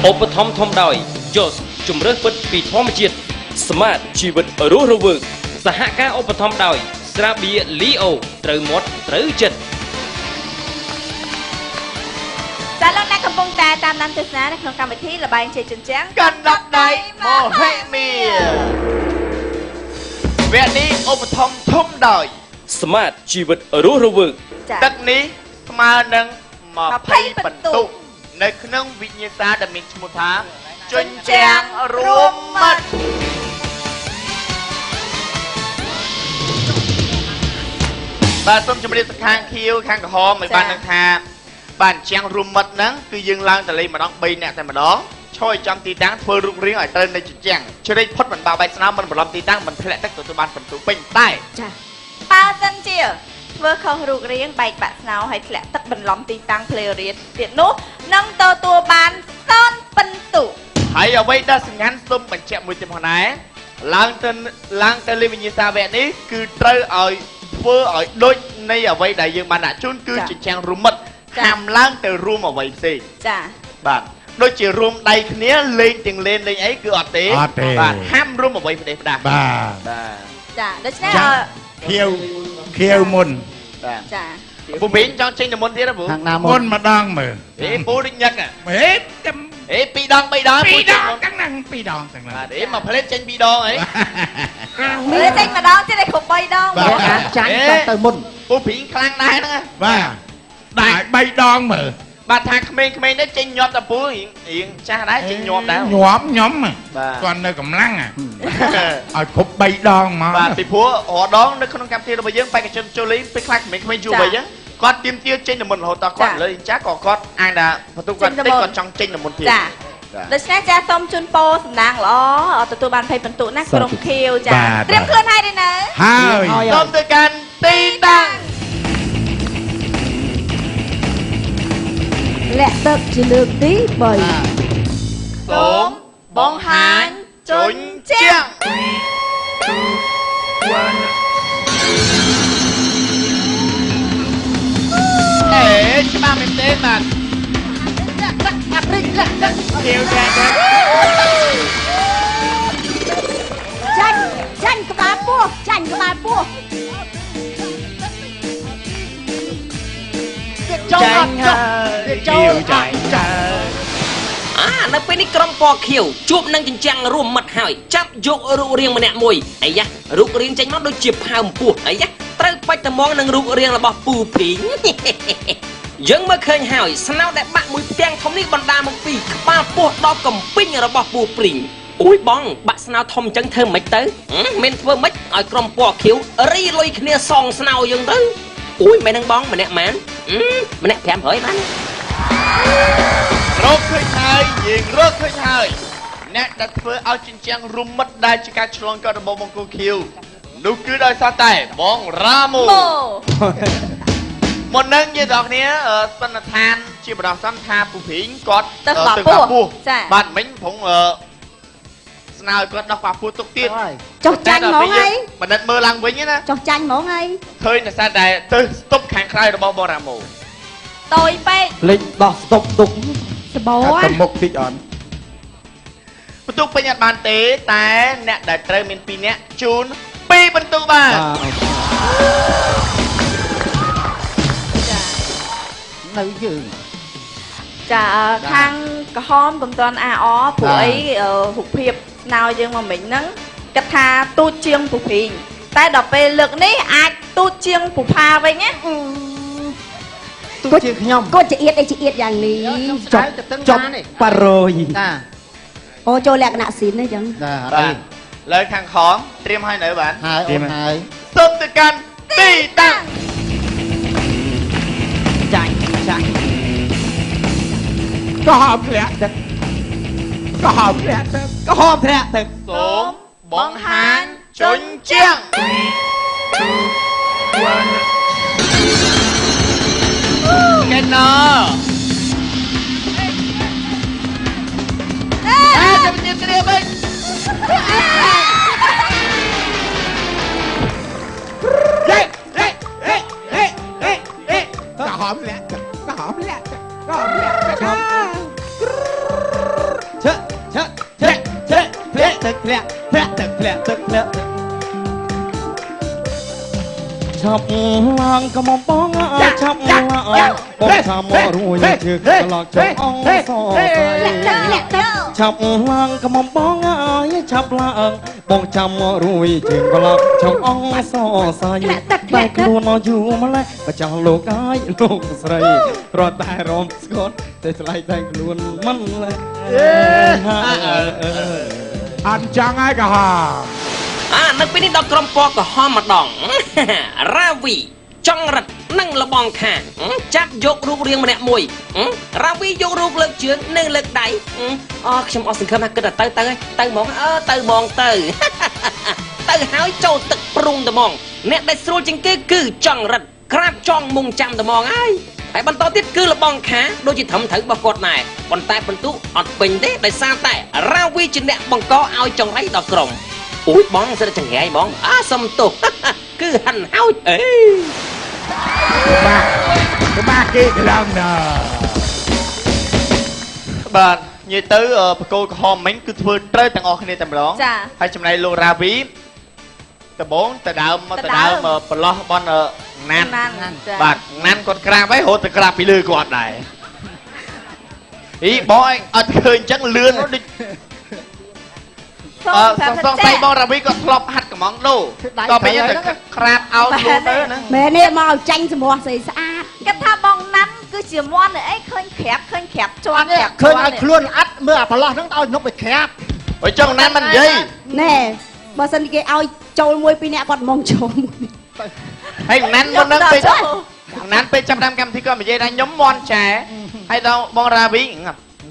ឧបត្ថម្ភធំដោយយសជំរឿសពិតពីធម្មជាតិស្មាតជីវិតរស់រវើកសហការឧបត្ថម្ភដោយស្រាបៀរលីអូត្រូវមាត់ត្រូវចិត្តចាលោកអ្នកកំពុងតែតាមដានទស្សនានៅក្នុងកម្មវិធីល្បែងជ័យជញ្ជាំងកណ្ដាប់ដៃមហិមាវគ្គនេះឧបត្ថម្ភធំដោយស្មាតជីវិតរស់រវើកទឹកនេះស្មើនឹង20បន្ទុកនៅក្នុងវិញ្ញាសាដែលមានឈ្មោះថាជញ្ជាំងរួមមិត្តបាទសូមជម្រាបទៅខាងខៀវខាងក្រហមឲ្យបានដឹងថាបាទជញ្ជាំងរួមមិត្តហ្នឹងគឺយើងឡើងតលេម្ដង3នាក់តែម្ដងឈរឲ្យចំទីតាំងធ្វើរូបរាងឲ្យត្រូវនៅជញ្ជាំងជ្រែកផុតមិនបាក់បែកស្នោមិនបន្លំទីតាំងមិនធ្លាក់ទឹកទទួលបានបន្ទុកពេញតែចាបើសិនជាធ្វើខុសរូបរាងបែកបាក់ស្នោហើយធ្លាក់ទឹកបន្លំទីតាំងភ្លេរៀនទៀតនោះនឹងទទួលបាន0ពិន្ទុហើយអ្វីដែលសំខាន់សូមបញ្ជាក់មួយទៀតផងដែរឡើងទៅលេវិញ្ញាសាវគ្គនេះគឺត្រូវឲ្យធ្វើឲ្យដូចនៃអ្វីដែលយើងបានដាក់ជូនគឺជញ្ជាំងរួមមិត្តហាមឡើងទៅរួមអ្វីផ្សេងចាបាទដូចជារួមដៃគ្នាលេងទាំងលេងអីគឺអត់ទេបាទហាមរួមអ្វីផ្ដេសផ្ដាស់បាទចាដូច្នេះខៀវមុនបាទចាពូវិញចង់ចេញទៅមុនទៀតហ៎ពូខាងណាមុនម្ដងមើលពូដូចញឹកហេចាំ2ដង3ដង2ដងទាំងហ្នឹង2ដងទាំងហ្នឹងបាទមកផ្លេតចេញ2ដងអីផ្លេតចេញម្ដងទៀតឲ្យគ្រប់3ដងបាទចាញ់ទៅមុនពូព្រីងខ្លាំងដែរហ្នឹងបាទដាក់3ដងមើលបាទថាក្មេងៗនេះចេញញាប់តាពូរៀងចាស់ដែរចេញញាប់ដែរញាប់ខ្ញុំគាត់នៅកម្លាំងឲ្យគ្រប់3ដងមកបាទពីព្រោះរដងនៅក្នុងកម្មវិធីរបស់យើងបេក្ខជនចូលលេងពេលខ្លះក្មេងៗជួបអីហ្នឹងគាត់ទៀមទាចេញទៅមុនរហូតដល់គាត់លើចាស់ក៏គាត់អាចថាបន្ទុកគាត់តិចគាត់ចង់ចេញទៅមុនទៀតចាដូច្នេះចាសូមជូនពរសំណាងល្អទទួលបាន20បន្ទុកណាក្រុមខៀវចាត្រៀមខ្លួនហើយទេនៅហើយសូមទៅកាន់ទីតាំងលាក់ទឹកជាលើកទី3សូមបង្ហាញជញ្ជាំងច្បាស់មែនទេបាទខៀវចាចាញ់ក្បាលពោះចាញ់ក្បាលពោះចូលចាញ់នៅពេលនេះក្រុមពណ៌ខៀវជួបនឹងជញ្ជាំងរួមមិត្តហើយចាប់យករូបរាងម្នាក់មួយអាយ៉ារូបរាងចេញមកដូចជាផើមពោះអាយ៉ាត្រូវបាច់ត្មងនឹងរូបរាងរបស់ពូភីងយើងមើលឃើញហើយស្នោដែលបាក់មួយផ្ទាំងធំនេះបណ្ដាលមកពីក្បាលពោះដល់កំពីងរបស់ពូព្រីងអូយបងបាក់ស្នោធំអញ្ចឹងធ្វើមិនទៅមានធ្វើមិនឲ្យក្រុមពណ៌ខៀវរីលុយគ្នាសងស្នោយើងទៅអូយមិននឹងបងម្នាក់ម៉ានម្នាក់500បានរកឃើញហើយយើងរកឃើញហើយអ្នកដែលធ្វើឲ្យជញ្ជាំងរួមមិត្តដែលជាការឆ្លងកាត់របស់បង្គោលខៀវនោះគឺដោយសារតែបងរ៉ាម៉ូមុននឹងយើងទាំងគ្នាសន្និដ្ឋានជាបដោះសន្និថាពូភីងគាត់ទៅក្បាលពោះបាទមិញព្រងស្នើគាត់ដោះក្បាលពោះទុកទៀតចុះចាញ់ហ្មងហើយបណ្ឌិតមើលឡើងវិញណាចុះចាញ់ហ្មងហើយឃើញតែសារតែទៅស្តុបខាងក្រៅរបស់បងរ៉ាម៉ូតូចពេកលេចដោះស្តុបទុកសបោទៅមុខតិចអត់បន្ទុកពេញអត់បានទេតែអ្នកដែលត្រូវមាន2នាក់ជូន2បន្ទុកបាទនៅយើងចាខាងក្រហមកំតាន់អព្រោះអីរូបភាពស្នោយើងមកមិញហ្នឹងគិតថាទូចជាងពូភីងតែដល់ពេលលើកនេះអាចទូចជាងពូផាវិញណាទូចជាងខ្ញុំគាត់ជាអៀតអីជាអៀតយ៉ាងនេះចប់ប៉ារ៉ូយចាអូចូលលក្ខណៈស៊ីនអញ្ចឹងបាទលើខាងខំត្រៀមឲ្យនៅបាទហើយសូមទៅកាន់ទីតាំងចាញ់ក៏ហមធ្លាក់ទឹកសូមបង្ហាញជញ្ជាំងកេណូចាំទៀតគ្នាវិញ hổm lẹ có hổm lẹ ចាប់ឡើងកុំបងចាប់ឡើងបងថាមករួយជើងក្លក់ចុងអងសចាប់ឡើងកុំបងចាប់ឡើងបងចាំមករួយជើងក្លក់ចុងអងសសាយតែខ្លួនមកយូរម្លេះបើចង់លោកអាយលោកស្រីរត់តែរំស្គត់តែឆ្លៃតែខ្លួនមិនលេះអញ្ចឹងហើយក៏ហ่าនៅពេលនេះដល់ក្រុមពណ៌ក្រហមម្ដងរាវីចង់រត់និងលបងខាចាប់យករូបរាងម្នាក់មួយរាវីយករូបលើកជើងនិងលើកដៃខ្ញុំអស់សង្ឃឹមថាគិតតែទៅហ្មងទៅហ្មងទៅហើយចូលទឹកព្រុងតែហ្មងអ្នកដែលស្រួលជាងគេគឺចង់រត់ក្រាបចង់មុងចាំតែហ្មងហើយបន្តទៀតគឺលបងខាដូចជាត្រឹមត្រូវរបស់គាត់ដែរប៉ុន្តែបន្ទុកអត់ពេញទេដោយសារតែរាវីជាអ្នកបង្កឲ្យចង្រៃដល់ក្រុមអូយបងសិតចង្រៃបងសុំទោសគឺហាន់ហោចអេបាទគេកន្លងណាបាទនិយាយទៅបកគោក្រហមមិញគឺធ្វើត្រូវទាំងអស់គ្នាតែម្ដងហើយចំណែកលោករាវីដំបងទៅដើមប្រឡោះបនណានបាទណានគាត់ក្រាបហើយរត់ទៅក្រាបពីលើគាត់ដែរបងអត់ឃើញអញ្ចឹងលឿនដូចសង្ស័យបងរាវីគាត់ធ្លាប់ហាត់កំងដូតទៅទៅក្រាបអោខ្លួនទៅណាមែននេះមកឲ្យចាញ់សម្រស់ស្អីស្អាតគាត់ថាបងណាន់គឺជាមន់អីឃើញក្រាបជាន់ឃើញឲ្យខ្លួនអត់មើលអាប្រឡោះហ្នឹងឲ្យនុកទៅក្រាបអើចង់ណានមិននិយាយណែបើសិនគេឲ្យចូលមួយពីរនាក់គាត់មកចូលមួយហើយណានមុនហ្នឹងពេលណានពេលចាប់តាមកម្មវិធីគាត់និយាយថាខ្ញុំមន់ចែហើយដល់បងរាវី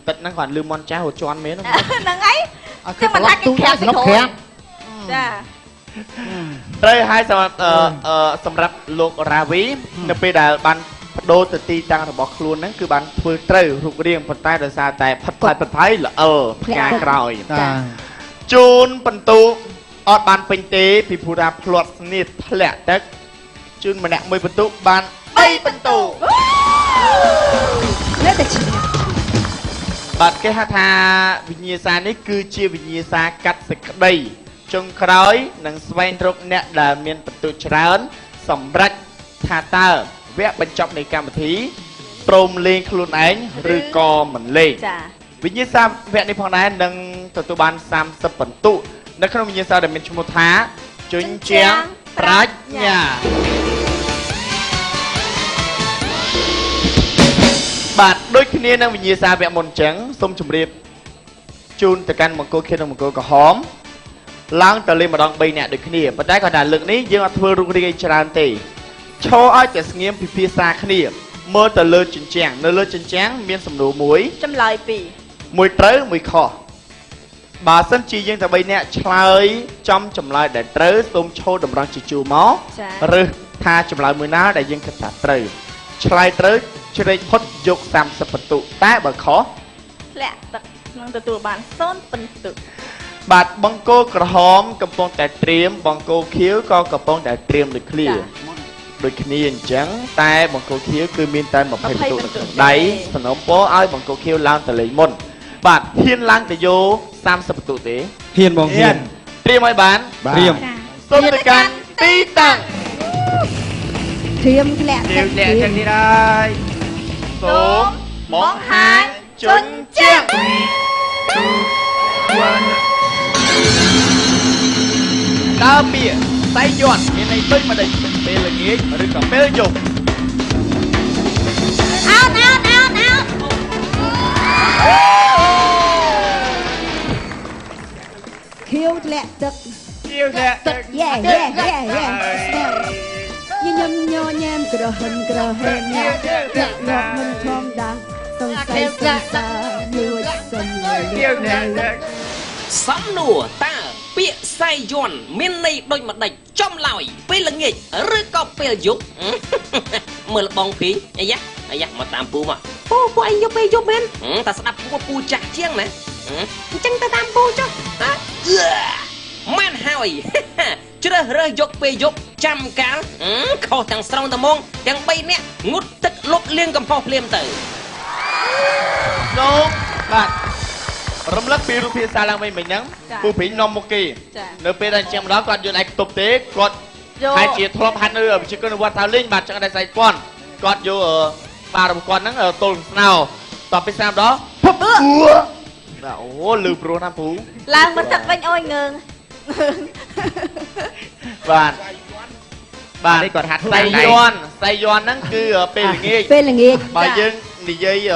ទឹកហ្នឹងគាត់លឺមន់ចែហូតជន់មែនហ្នឹងហើយគឺមិនថាគេក្រាបក្នុងក្រាបចាត្រូវហើយសម្រាប់លោករាវីនៅពេលដែលបានបដូរទៅទីតាំងរបស់ខ្លួនហ្នឹងគឺបានធ្វើត្រូវរូបរាងប៉ុន្តែដោយសារតែផិតផៃល្អផ្កាក្រោយជូនបន្ទូអត់បានពេញទេពីព្រោះថាផ្្លាត់ស្នៀតធ្លាក់ទឹកជូនម្នាក់មួយបន្ទូបាន3បន្ទូនេះតែឈ្នះបាទគេហៅថាវិញ្ញាសានេះគឺជាវិញ្ញាសាកាត់សេចក្តីចុងក្រោយនឹងស្វែងរកអ្នកដែលមានបន្ទុកច្រើនសម្រាប់ថាតើវគ្គបញ្ចប់នៃកម្មវិធីព្រមលេងខ្លួនឯងឬក៏មិនលេងចាវិញ្ញាសាវគ្គនេះផងដែរនឹងទទួលបាន30បន្ទុកនៅក្នុងវិញ្ញាសាដែលមានឈ្មោះថាជញ្ជាំងប្រាជ្ញាបាទដូចគ្នានឹងវិញ្ញាសាវគ្គមុនអញ្ចឹងសូមជម្រាបជូនទៅកាន់មង្គលខៀននិងមង្គលក្រហមឡើងទៅលេងម្ដង3នាក់ដូចគ្នាប៉ុន្តែគាត់ថាលើកនេះយើងអត់ធ្វើរូបរាងឲ្យច្រើនទេឈរឲ្យតែស្ងៀមពិភាក្សាគ្នាមើលទៅលើជញ្ជាំងនៅលើជញ្ជាំងមានសំណួរមួយចម្លើយ2មួយត្រូវមួយខុសបើសិនជាយើងតែ3នាក់ឆ្លើយចំចម្លើយដែលត្រូវសូមឈរតម្រង់ជាជួរមកឬថាចម្លើយមួយណាដែលយើងគិតថាត្រូវឆ្លើយត្រូវជ្រែកផុតយក30បន្ទុកតែបើខុសធ្លាក់ទឹកនឹងទទួលបាន0បន្ទុកបាទបង្គោលក្រហមកំពុងតែត្រៀមបង្គោលខៀវក៏កំពុងតែត្រៀមដូចគ្នាអញ្ចឹងតែបង្គោលខៀវគឺមានតែ20បន្ទុកនៅក្នុងដៃសំណូមពរឲ្យបង្គោលខៀវឡើងទៅលេងមុនបាទហ៊ានឡើងទៅយក30បន្ទុកទេហ៊ានបងហ៊ានត្រៀមឲ្យបានត្រៀមសូមទៅកាន់ទីតាំងត្រៀមធ្លាក់ទឹកទៀតហើយសូមបង្ហាញជញ្ជាំងតើពាក្យសៃយ័ន្តមានន័យដូចម្ដេចពេលល្ងាចឬក៏ពេលយប់អោតខៀវធ្លាក់ទឹកយេញញ៉ាំក្រហមញាក់ងាប់មិនធម្មតាសង្ស័យសង្សារមួយសំណួរតើពាក្យសៃយ័ន្តមានន័យដូចម្ដេចចំឡើយពេលល្ងាចឬក៏ពេលយប់មើលបងពីអាយ៉ាមកតាមពូមកពូឯងយកពេលយប់មែនតែស្ដាប់ពូចាស់ជាងណាអញ្ចឹងទៅតាមពូចុះមែនហើយជ្រើសរើសយកពេលយប់ចាំកាលខុសទាំងស្រុងតែមកទាំង3នាក់ងូតទឹកលុបលាងកំហុសភ្លាមទៅសូមបាទរំលឹកពីរូបភាសាឡើងវិញមិញហ្នឹងពូព្រីងនាំមុខគេនៅពេលដែលជាម្ដងគាត់យល់ឯងខ្ទប់ទេគាត់ ហើយជាធ្លាប់ហាត់នៅវិគុណវត្តថាលេងបាទចឹងតែស្អីគាត់គាត់យកបាទរបស់គាត់ហ្នឹងទល់ស្នោតបពីស្នាមដល់ភពបាទអូលឺព្រោះណាពូ ឡើងមកទឹកវិញអូយងើង បាទបាទនេះគាត់ហាត់សៃយន់ហ្នឹងគឺពេលល្ងាច ពេលល្ងាច បើយើងនិយាយ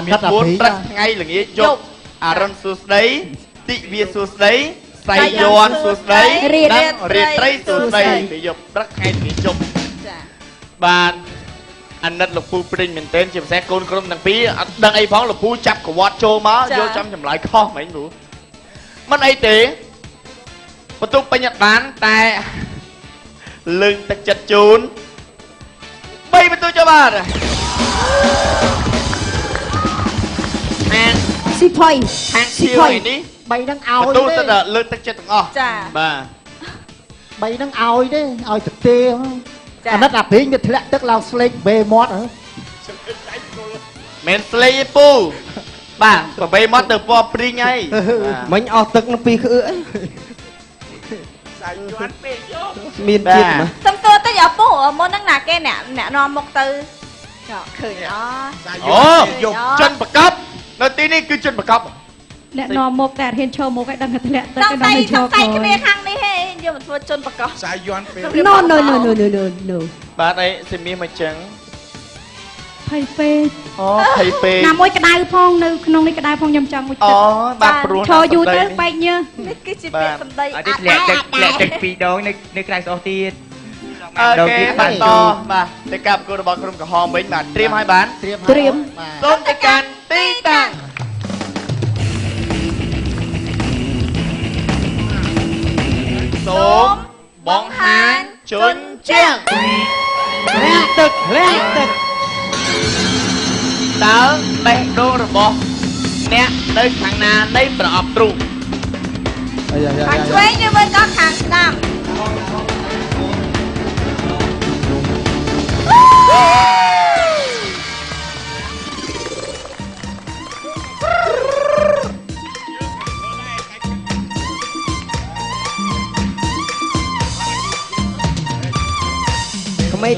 មាន4ព្រឹកថ្ងៃល្ងាចយប់អរុនសួស្ដីទិវាសួស្ដីសៃយន់សួស្ដីនិងរាត្រីសួស្ដីពេលយប់ព្រឹកថ្ងៃល្ងាចយប់ ចា បាទអាណិតលោកពូព្រិញមែនទែនជាពិសេសកូនក្រុមទាំងពីរអត់ដឹងអីផងលោកពូចាប់កវត្តចូលមកយកចំចម្លើយខុសហ្មងគ្រូមិនអីទេបន្ទុកបញ្ញត្តិបានតែលើងទឹកចិត្តជូន3បន្ទុកចូលបាទខាង ស៊ីផុយ ខាងឈៀវឯនេះ 3ហ្នឹងឲ្យ បន្ទុក ទេ ទៅលើកទឹកចិត្តទាំងអស់ ចា បាទ 3ហ្នឹងឲ្យទេឲ្យទឹកទេអាណិតអាព្រីងវាធ្លាក់ទឹកឡើងស្លេកវេមាត់ហ៎ មិនស្លេកឯពូបាទប្របីមកទៅពណ៌ព្រីងហើយ មិញអស់ទឹកនឹងពីក្អឺអី សាយយន់ពេកយក មានជាតិណា សំទួតិចឪពុកមុនហ្នឹងណាគេអ្នកនាំមុខទៅចោឃើញអ សាយយ អូ ន់ពេកយក ចិនប្រកបនៅទីនេះគឺចិនប្រកប អ្នកនាំមុខតែហ៊ានឈរមុខឲ្យដឹងថាធ្លាក់ទឹក សំ ដល់ ដី ទៅឈ សំ រ ដី ក្រោ គ្នា យ ខាងនេះហេយកមកធ្វើជន់បកោះ សាយយន់ពេក No no no no no no no បាទអីសិមាសមកចឹង ភ័យពេក អូភ័យពេក ណាមួយក្តៅផងនៅក្នុងនេះក្តៅផងខ្ញុំចង់មួយ អូ ទឹក បាទព្រោះ ឈរយូរទៅបែកញើស នេះគឺជាពាក្យសំដី អត់ទេធ្លាក់ទឹកពីរដងនៅក្រៅស្អុះទៀត អូខេបាទតបាទទៅការប្រកួតរបស់ក្រុមក្រហមវិញបាទត្រៀមឲ្យបាន ត្រៀម ត្រៀម សូមទៅកាន់ទីតាំងសូមបង្ហាញជញ្ជាំង លាក់ទឹកលាក់ទឹក តើបេះដូងរបស់អ្នកនៅខាងណានៃប្រអប់ទ្រូង ខាងឆ្វេងឬមិនក៏ខាងស្ដាំ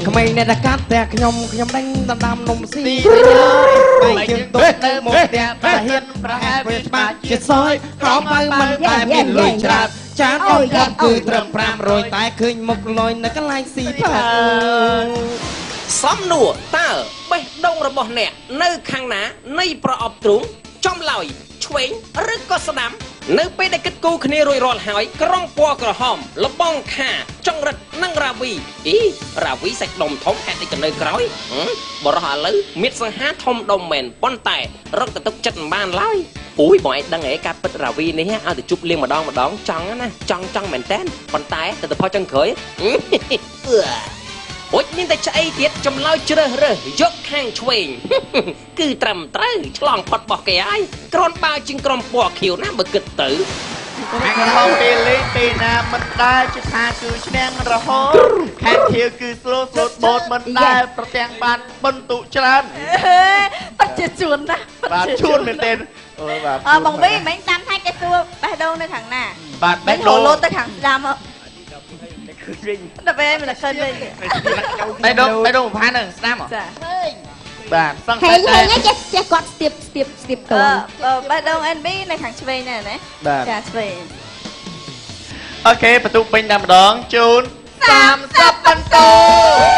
ក្មេងៗអ្នកកាត់តែខ្ញុំដេញដណ្ដើមនំស៊ីបែកជើងទុកនៅមុខផ្ទះប្រហ៊ានប្រហែលវាច្បាស់ជាសយក្រោមបើមិនតែមានលុយច្រើនចានអត់គាត់គឺត្រឹម500តែឃើញមុខលុយនៅកន្លែងស៊ីផា សំណួរតើបេះដូងរបស់អ្នកនៅខាងណានៃប្រអប់ទ្រូងចំឡើយឆ្វេងឬក៏ស្ដាំនៅពេលដែលគិតគូរគ្នារួចរាល់ហើយក្រុងពណ៌ក្រហមលបងខាចង្រិតនិងរាវីរាវីសាច់ដុំធំហេតុអីក៏នៅក្រោយបរោះឥឡូវមានសង្ហាធំដុំមែនប៉ុន្តែរកទៅទុកចិត្តមិនបានឡើយអូយបងឯងដឹងហ៎ការពិតរាវីនេះឲ្យទៅជប់លៀងម្ដងចង់ណាចង់មែនតើប៉ុន្តែទៅផលចុងក្រោយអូយមានតែឆ្អីទៀតចម្លើយជ្រើសរើសយកខាងឆ្វេង គឺត្រឹមត្រូវឆ្លងផុតបោះគេហើយគ្រាន់បើជាងក្រុមពណ៌ខៀវណាបើគិតទៅ ខាងក្រហមពេលលេងពេលណាមិនដែលជាថាគឺឈ្នះរហូតខាងខៀវគឺស្លូតបូតមិនដែលប្រទាំងបានបន្ទុកច្រើន ប៉ិតជាជួនណា បាទជួនមែនទែនអូបាទ បងវីមិញតាមថៃគេសួរបេះដូងនៅខាងណា បាទបេះ ដូ ដូ ង ង លោតទៅខាងស្ដាំដល់ពេលមិនឃើញវិញ បេះដូងប្រហែលនឹងស្ដាំហ៎ ចា បាទសង្ ហេ កេត ង តែ ហេងចេះគាត់ស្ទាបតួ បេះដូង NB នៅខាងឆ្វេងណែណា បាទ ចាឆ្វេង អូខេបន្ទុកពេញតែម្ដងជូន30បន្ទុក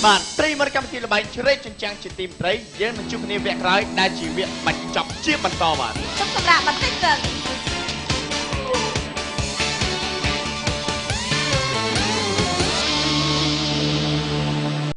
បាទប្រិយមិត្តកម្មវិធីល្បែងជ្រែកចិញ្ចាំងជាទីមត្រីយើងនឹងជួបគ្នាវគ្គក្រោយដែលជាវគ្គបញ្ចប់ជាបន្តបាទ ជប់សម្រាប់បន្តិចទៅ